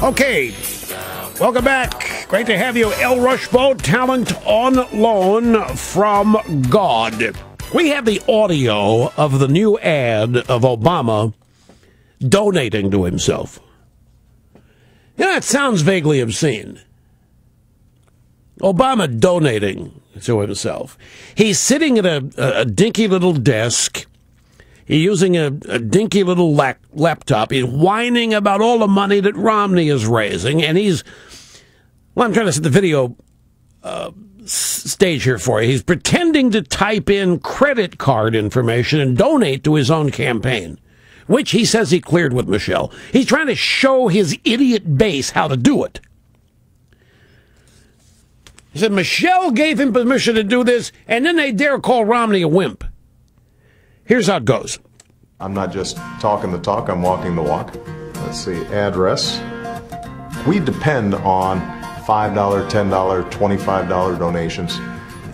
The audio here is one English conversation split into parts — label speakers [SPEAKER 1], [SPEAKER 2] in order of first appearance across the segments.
[SPEAKER 1] Okay, welcome back. Great to have you. El Rushbo, talent on loan from God. We have the audio of the new ad of Obama donating to himself. Yeah, it sounds vaguely obscene. Obama donating to himself. He's sitting at a dinky little desk. He's using a dinky little laptop. He's whining about all the money that Romney is raising. And I'm trying to set the video stage here for you. He's pretending to type in credit card information and donate to his own campaign, which he says he cleared with Michelle. He's trying to show his idiot base how to do it. He said Michelle gave him permission to do this, and then they dare call Romney a wimp. Here's how it goes.
[SPEAKER 2] I'm not just talking the talk, I'm walking the walk. Let's see, address. We depend on $5, $10, $25 donations.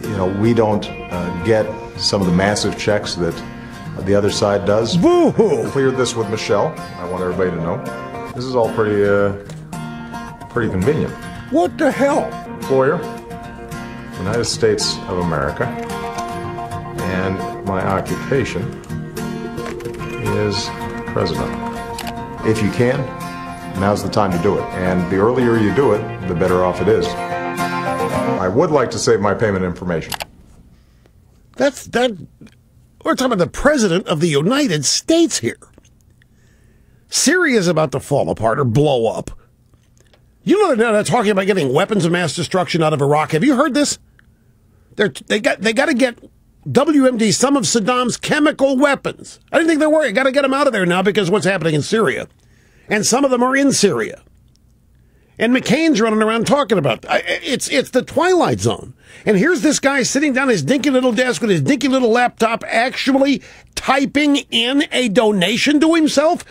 [SPEAKER 2] You know, we don't get some of the massive checks that the other side does.
[SPEAKER 1] Boo-hoo!
[SPEAKER 2] Cleared this with Michelle. I want everybody to know. This is all pretty convenient.
[SPEAKER 1] What the hell?
[SPEAKER 2] Employer, United States of America, and my occupation is president. If you can, now's the time to do it. And the earlier you do it, the better off it is. I would like to save my payment information.
[SPEAKER 1] We're talking about the president of the United States here. Syria's about to fall apart or blow up. You know they're talking about getting weapons of mass destruction out of Iraq. Have you heard this? They got to get WMD, some of Saddam's chemical weapons. I didn't think they were. Got to get them out of there now because of what's happening in Syria. And some of them are in Syria. And McCain's running around talking about it's the Twilight Zone. And here's this guy sitting down at his dinky little desk with his dinky little laptop actually typing in a donation to himself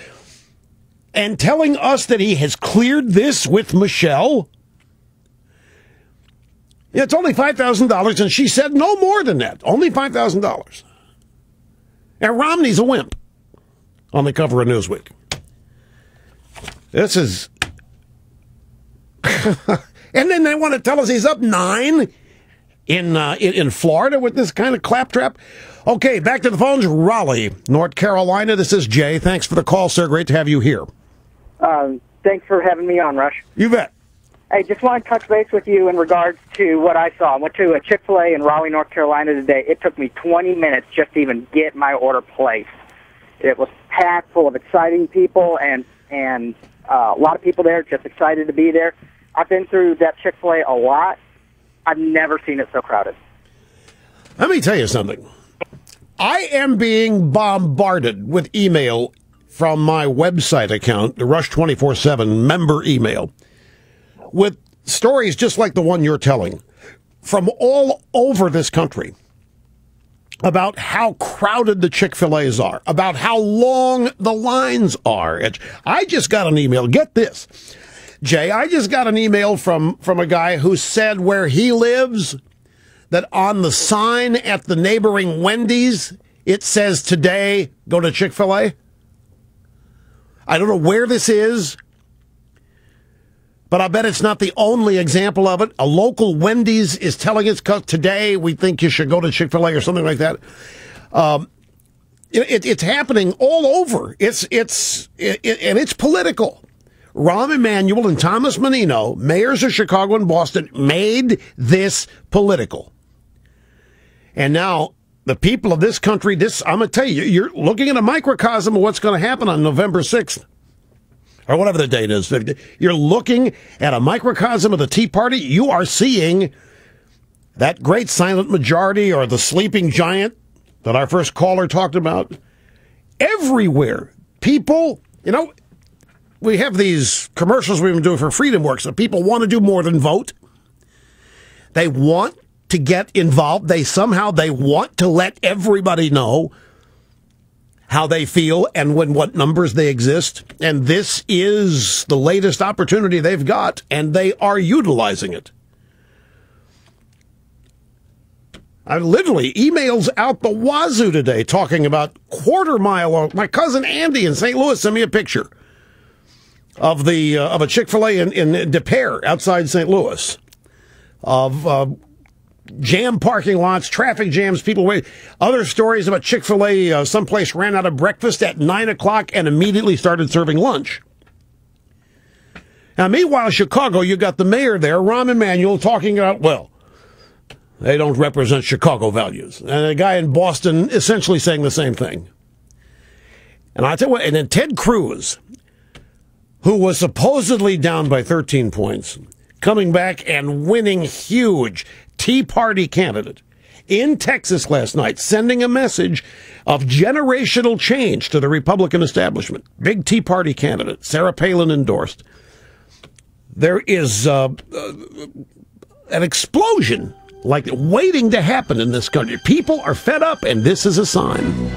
[SPEAKER 1] and telling us that he has cleared this with Michelle. Yeah, it's only $5,000, and she said no more than that. Only $5,000. And Romney's a wimp on the cover of Newsweek. This is... And then they want to tell us he's up 9 in Florida with this kind of claptrap. Okay, back to the phones. Raleigh, North Carolina. This is Jay. Thanks for the call, sir. Great to have you here.
[SPEAKER 3] Thanks for having me on, Rush.
[SPEAKER 1] You bet.
[SPEAKER 3] I just want to touch base with you in regards to what I saw. I went to a Chick-fil-A in Raleigh, North Carolina today. It took me 20 minutes just to even get my order placed. It was packed full of exciting people and a lot of people there just excited to be there. I've been through that Chick-fil-A a lot. I've never seen it so crowded.
[SPEAKER 1] Let me tell you something. I am being bombarded with email from my website account, the Rush 24/7 member email, with stories just like the one you're telling from all over this country about how crowded the Chick-fil-A's are, about how long the lines are. I just got an email. Get this, Jay, I just got an email from a guy who said where he lives that on the sign at the neighboring Wendy's, it says today, go to Chick-fil-A. I don't know where this is, but I bet it's not the only example of it. A local Wendy's is telling us today we think you should go to Chick-fil-A or something like that. It's happening all over. And it's political. Rahm Emanuel and Thomas Menino, mayors of Chicago and Boston, made this political. And now the people of this country, I'm going to tell you, you're looking at a microcosm of what's going to happen on November 6th. Or whatever the date is. You're looking at a microcosm of the Tea Party. You are seeing that great silent majority or the sleeping giant that our first caller talked about. Everywhere. People, we have these commercials we've been doing for Freedom Works that people want to do more than vote. They want to get involved. They want to let everybody know how they feel and what numbers they exist. And this is the latest opportunity they've got, and they are utilizing it. I literally emails out the wazoo today talking about quarter mile. My cousin Andy in St. Louis sent me a picture of a Chick-fil-A in Des Peres outside St. Louis, of jam parking lots, traffic jams, people wait. Other stories about Chick-fil-A, someplace ran out of breakfast at 9 o'clock and immediately started serving lunch. Now, meanwhile, Chicago, you got the mayor there, Rahm Emanuel, talking about, well, they don't represent Chicago values. And a guy in Boston essentially saying the same thing. And I tell you what, and then Ted Cruz, who was supposedly down by 13 points, coming back and winning huge, Tea Party candidate in Texas last night, sending a message of generational change to the Republican establishment. Big Tea Party candidate, Sarah Palin endorsed. There is an explosion like waiting to happen in this country. People are fed up, and this is a sign.